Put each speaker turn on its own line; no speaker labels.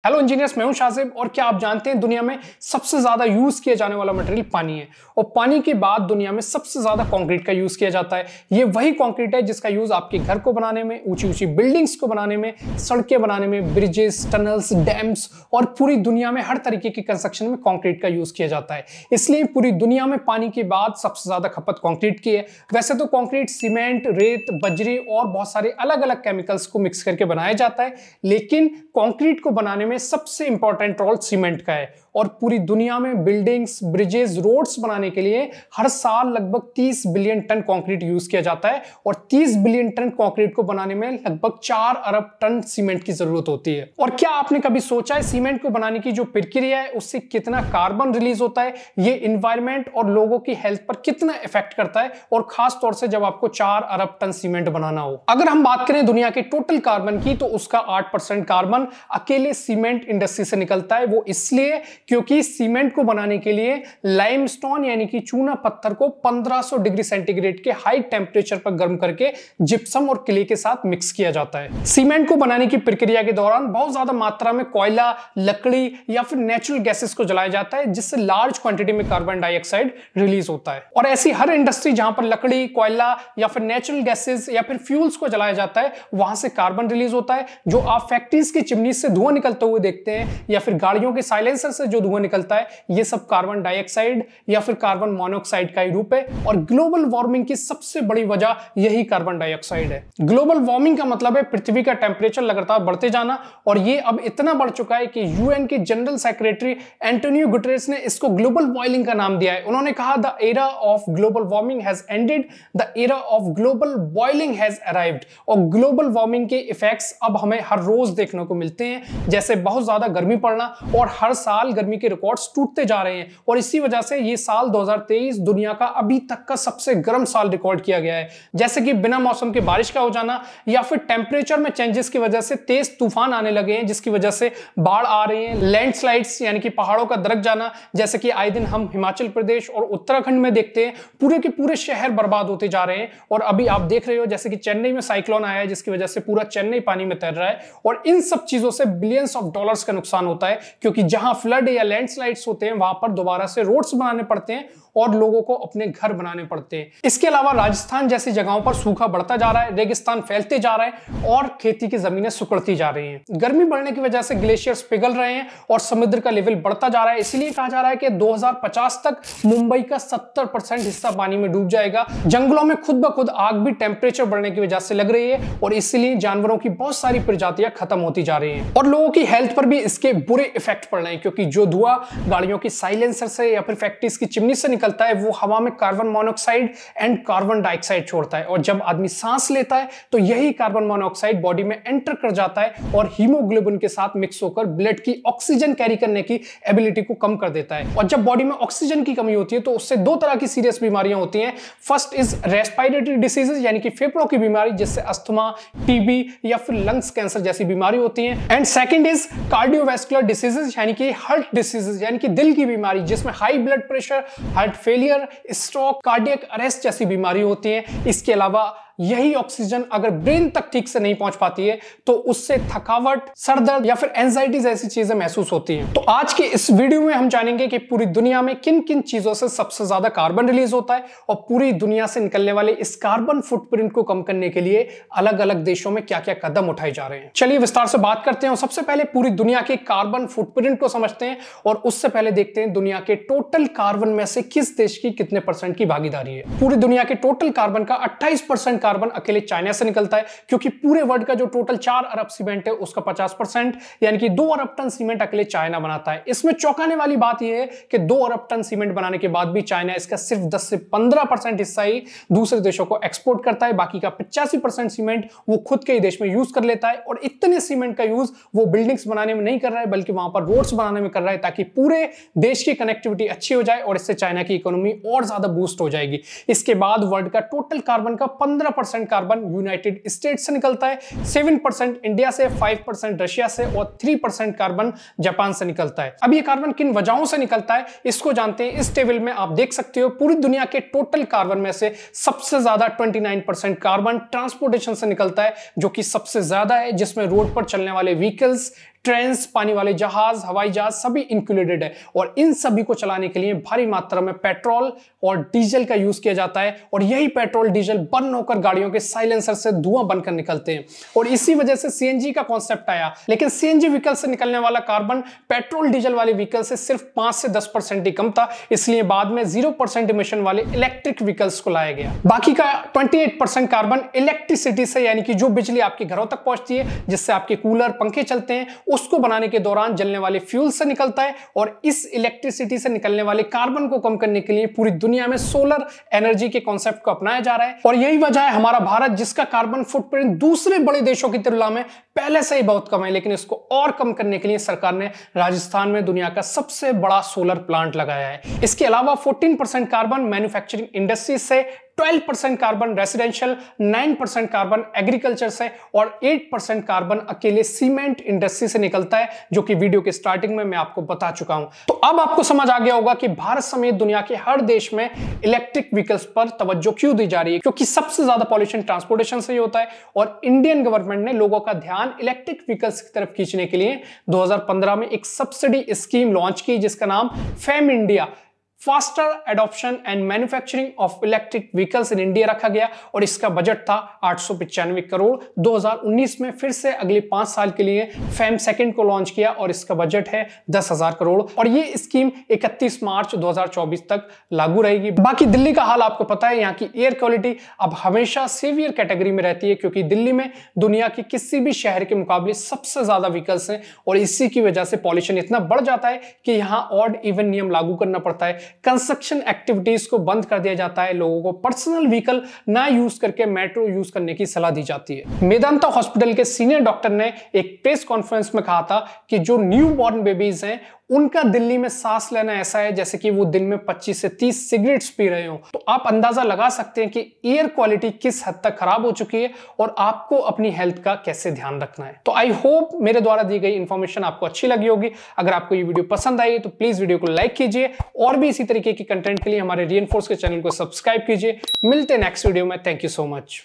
Hello engineers, मैं हूं शाजिब। और क्या आप जानते हैं दुनिया में सबसे ज्यादा यूज किया जाने वाला मटेरियल पानी है। और पानी के बाद दुनिया में सबसे ज्यादा कंक्रीट का यूज किया जाता है। ये वही कंक्रीट है जिसका यूज आपके घर को बनाने में, ऊंची ऊंची बिल्डिंग्स को बनाने में, सड़कें बनाने में, ब्रिजेस, टनल्स, डैम्स और पूरी दुनिया में हर तरीके की कंस्ट्रक्शन में कंक्रीट का यूज किया जाता है। इसलिए पूरी दुनिया में पानी के बाद सबसे ज्यादा खपत कंक्रीट की है। वैसे तो कंक्रीट सीमेंट, रेत, बजरी और बहुत सारे अलग अलग केमिकल्स को मिक्स करके बनाया जाता है, लेकिन कंक्रीट को बनाने में सबसे इंपॉर्टेंट रोल सीमेंट का है। और पूरी दुनिया में बिल्डिंग्स, ब्रिजेस, रोड्स बनाने के लिए हर साल लगभग 30 बिलियन टन कंक्रीट यूज किया जाता है। और 30 बिलियन टन कंक्रीट को बनाने में लगभग 4 अरब टन सीमेंट की जरूरत होती है। और क्या आपने कभी सोचा है सीमेंट को बनाने की जो प्रक्रिया है उससे कितना कार्बन रिलीज होता है, ये इन्वायरमेंट और लोगों की हेल्थ पर कितना इफेक्ट करता है, और खास तौर से जब आपको 4 अरब टन सीमेंट बनाना हो। अगर हम बात करें दुनिया के टोटल कार्बन की, तो उसका 8% कार्बन अकेले सीमेंट इंडस्ट्री से निकलता है। वो इसलिए क्योंकि सीमेंट को बनाने के लिए लाइमस्टोन यानी कि चूना पत्थर को 1500 डिग्री सेंटीग्रेड के हाई टेम्परेचर पर गर्म करके जिप्सम और क्ले के साथ मिक्स किया जाता है। सीमेंट को बनाने की प्रक्रिया के दौरान बहुत ज्यादा मात्रा में कोयला, लकड़ी या फिर नेचुरल गैसेस को जलाया जाता है, जिससे लार्ज क्वांटिटी में कार्बन डाइऑक्साइड रिलीज होता है। और ऐसी हर इंडस्ट्री जहां पर लकड़ी, कोयला या फिर नेचुरल गैसेस या फिर फ्यूल्स को जलाया जाता है, वहां से कार्बन रिलीज होता है, जो आप फैक्ट्रीज की चिमनी से धुआं निकलते हुए देखते हैं या फिर गाड़ियों के साइलेंसर से जो धुआं निकलता है, ये सब कार्बन डाइऑक्साइड या फिर कार्बन मोनोऑक्साइड का ही रूप है। और ग्लोबल वार्मिंग की सबसे बड़ी वजह यही कार्बन डाइऑक्साइड है। ग्लोबल वार्मिंग का मतलब है पृथ्वी का टेम्परेचर लगातार बढ़ते जाना, और ये अब इतना बढ़ चुका है कि यूएन के जनरल सेक्रेटरी एंटोनियो गुटेरेस ने इसको ग्लोबल बॉइलिंग का नाम दिया है। उन्होंने कहा, the era of global warming has ended, the era of global boiling has arrived. और ग्लोबल वार्मिंग के इफेक्ट्स अब हमें हर रोज देखने को मिलते हैं, जैसे बहुत ज्यादा गर्मी पड़ना, और हर साल गर्मी के रिकॉर्ड्स टूटते जा रहे हैं। और इसी वजह से ये साल 2023 दुनिया का अभी तक का सबसे गर्म साल रिकॉर्ड किया गया है। जैसे कि बिना मौसम के बारिश का हो जाना, या फिर टेम्परेचर में चेंजेस की वजह से तेज तूफान आने लगे हैं, जिसकी वजह से बाढ़ आ रही है, लैंडस्लाइड्स यानी कि पहाड़ों का दरक जाना, जैसे कि आए दिन हम हिमाचल प्रदेश और उत्तराखंड में देखते हैं, पूरे के पूरे शहर बर्बाद होते जा रहे हैं। और अभी आप देख रहे हो जैसे कि चेन्नई में साइक्लोन आया है, जिसकी वजह से पूरा चेन्नई पानी में तैर रहा है। और इन सब चीजों से बिलियंस ऑफ डॉलर्स का नुकसान होता है, क्योंकि जहां फ्लड या लैंडस्लाइड्स होते हैं वहां पर दोबारा से रोड्स बनाने पड़ते हैं और लोगों को अपने घर बनाने पड़ते हैं। इसके अलावा राजस्थान जैसी जगहों पर सूखा बढ़ता जा रहा है, रेगिस्तान फैलते जा रहा है और खेती की जमीनें सुकड़ती जा रही हैं। गर्मी बढ़ने की वजह से ग्लेशियर्स पिघल रहे हैं और समुद्र का लेवल बढ़ता जा रहा है। इसलिए कहा जा रहा है कि 2050 तक मुंबई का 70% हिस्सा पानी में डूब जाएगा। जंगलों में खुद ब खुद आग भी टेम्परेचर बढ़ने की वजह से लग रही है, और इसलिए जानवरों की बहुत सारी प्रजातियां खत्म होती जा रही हैं। और लोगों की हेल्थ पर भी इसके बुरे इफेक्ट पड़ रहे हैं, क्योंकि जो धुआं गाड़ियों की साइलेंसर से या फिर फैक्ट्रीज की चिमनी से निकलता है, वो हवा में carbon monoxide and carbon dioxide छोड़ता है। और जब आदमी सांस लेता है तो यही कार्बन मोनोऑक्साइड बॉडी में एंटर कर जाता है और हीमोग्लोबिन के साथ मिक्स होकर ब्लड की ऑक्सीजन कैरी करने की एबिलिटी को कम कर देता है। और जब बॉडी में ऑक्सीजन की कमी होती है तो उससे दो तरह की सीरियस बीमारियां होती हैं। फर्स्ट इज रेस्पिरेटरी डिसीजेस यानी कि फेफड़ों की बीमारी, जिससे अस्थमा, टीबी या फिर लंग्स कैंसर जैसी बीमारी होती है। And second is cardiovascular diseases यानी कि हार्ट डिसीजेस यानी कि दिल की बीमारी, जिसमें high blood pressure, heart failure, stroke, cardiac arrest जैसी बीमारी होती है। इसके अलावा यही ऑक्सीजन अगर ब्रेन तक ठीक से नहीं पहुंच पाती है तो उससे थकावट, सरदर्द या फिर एंजाइटी जैसी चीजें महसूस होती हैं। तो आज के इस वीडियो में हम जानेंगे कि पूरी दुनिया में किन किन चीजों से सबसे ज्यादा कार्बन रिलीज होता है, और पूरी दुनिया से निकलने वाले इस कार्बन फुटप्रिंट को कम करने के लिए अलग अलग देशों में क्या क्या कदम उठाए जा रहे हैं। चलिए विस्तार से बात करते हैं। सबसे पहले पूरी दुनिया के कार्बन फुटप्रिंट को समझते हैं, और उससे पहले देखते हैं दुनिया के टोटल कार्बन में से किस देश की कितने % की भागीदारी है। पूरी दुनिया के टोटल कार्बन का 28% कार्बन अकेले चाइना से निकलता है, क्योंकि पूरे वर्ल्ड का जो टोटल 4 अरब सीमेंट है उसका 50% यानी कि 2 अरब टन सीमेंट अकेले चाइना बनाता है। इसमें चौंकाने वाली बात यह है कि 2 अरब टन सीमेंट बनाने के बाद भी चाइना इसका सिर्फ 10 से 15% हिस्सा ही दूसरे देशों को एक्सपोर्ट करता है। बाकी का 85% सीमेंट वो खुद के ही देश में यूज कर लेता है। और इतने सीमेंट का यूज वो बिल्डिंग्स बनाने में नहीं कर रहा है, बल्कि वहां पर रोड्स बनाने में कर रहा है, ताकि पूरे देश की कनेक्टिविटी अच्छी हो जाए और इससे चाइना की इकोनॉमी और ज्यादा बूस्ट हो जाएगी। इसके बाद वर्ल्ड का टोटल कार्बन का 15% कार्बन यूनाइटेड स्टेट्स से निकलता है, 7% इंडिया से, 5% रशिया से और 3% कार्बन जापान से निकलता है। अब ये कार्बन किन वजहों से निकलता है इसको जानते हैं। इस टेबल में आप देख सकते हो पूरी दुनिया के टोटल कार्बन में से सबसे ज्यादा 29% कार्बन ट्रांसपोर्टेशन से निकलता है, जो कि सबसे ज्यादा है, जिसमें रोड पर चलने वाले व्हीकल्स, ट्रेन्स, पानी वाले जहाज, हवाई जहाज सभी इंक्लूडेड है। और इन सभी को चलाने के लिए भारी मात्रा में पेट्रोल और डीजल का यूज किया जाता है और यही पेट्रोल डीजल बर्न होकर गाड़ियों के साइलेंसर से धुआं बनकर निकलते हैं और इसी वजह से सीएनजी का कॉन्सेप्ट आया। लेकिन सीएनजी व्हीकल से निकलने वाला कार्बन पेट्रोल डीजल वाले व्हीकल से सिर्फ 5 से 10% ही कम था, इसलिए बाद में 0% इमिशन वाले इलेक्ट्रिक व्हीकल्स को लाया गया। बाकी का 28% कार्बन इलेक्ट्रिसिटी से, यानी कि जो बिजली आपके घरों तक पहुंचती है, जिससे आपके कूलर पंखे चलते हैं, उसको बनाने के दौरान जलने वाले फ्यूल से निकलता है। और इस इलेक्ट्रिसिटी से निकलने वाले कार्बन को कम करने के लिए पूरी दुनिया में सोलर एनर्जी के कॉन्सेप्ट को अपनाया जा रहा है। और यही वजह है हमारा भारत, जिसका कार्बन फुटप्रिंट दूसरे बड़े देशों की तुलना में पहले से ही बहुत कम है, लेकिन इसको और कम करने के लिए सरकार ने राजस्थान में दुनिया का सबसे बड़ा सोलर प्लांट लगाया है। इसके अलावा 14% कार्बन मैन्युफैक्चरिंग इंडस्ट्री से, 12% कार्बन रेसिडेंशियल, 9% कार्बन एग्रीकल्चर से और 8% कार्बन अकेले सीमेंट इंडस्ट्री से निकलता है, जो कि वीडियो के स्टार्टिंग में मैं आपको बता चुका हूं। तो अब आपको समझ आ गया होगा कि भारत समेत दुनिया के हर देश में इलेक्ट्रिक व्हीकल्स पर तवज्जो क्यों दी जा रही है, क्योंकि सबसे ज्यादा पॉल्यूशन ट्रांसपोर्टेशन से ही होता है। और इंडियन गवर्नमेंट ने लोगों का ध्यान इलेक्ट्रिक व्हीकल्स की तरफ खींचने के लिए 2015 में एक सब्सिडी स्कीम लॉन्च की, जिसका नाम fame India, faster adoption and manufacturing of electric vehicles in India रखा गया और इसका बजट था 895 करोड़। 2019 में फिर से अगले 5 साल के लिए फेम सेकंड को लॉन्च किया और इसका बजट है 10,000 करोड़ और ये स्कीम 31 मार्च 2024 तक लागू रहेगी। बाकी दिल्ली का हाल आपको पता है, यहाँ की एयर क्वालिटी अब हमेशा सीवियर कैटेगरी में रहती है, क्योंकि दिल्ली में दुनिया के किसी भी शहर के मुकाबले सबसे ज्यादा व्हीकल्स हैं और इसी की वजह से पॉल्यूशन इतना बढ़ जाता है कि यहाँ ऑड इवन नियम लागू करना पड़ता है। कंस्ट्रक्शन एक्टिविटीज को बंद कर दिया जाता है, लोगों को पर्सनल व्हीकल ना यूज करके मेट्रो यूज करने की सलाह दी जाती है। मेदांता हॉस्पिटल के सीनियर डॉक्टर ने एक प्रेस कॉन्फ्रेंस में कहा था कि जो न्यू बॉर्न बेबीज हैं उनका दिल्ली में सांस लेना ऐसा है जैसे कि वो दिन में 25 से 30 सिगरेट्स पी रहे हो। तो आप अंदाजा लगा सकते हैं कि एयर क्वालिटी किस हद तक खराब हो चुकी है और आपको अपनी हेल्थ का कैसे ध्यान रखना है। तो आई होप मेरे द्वारा दी गई इंफॉर्मेशन आपको अच्छी लगी होगी। अगर आपको ये वीडियो पसंद आई तो प्लीज वीडियो को लाइक कीजिए और भी इसी तरीके की कंटेंट के लिए हमारे रीइंफोर्स के चैनल को सब्सक्राइब कीजिए। मिलते हैं नेक्स्ट वीडियो में। Thank you so much.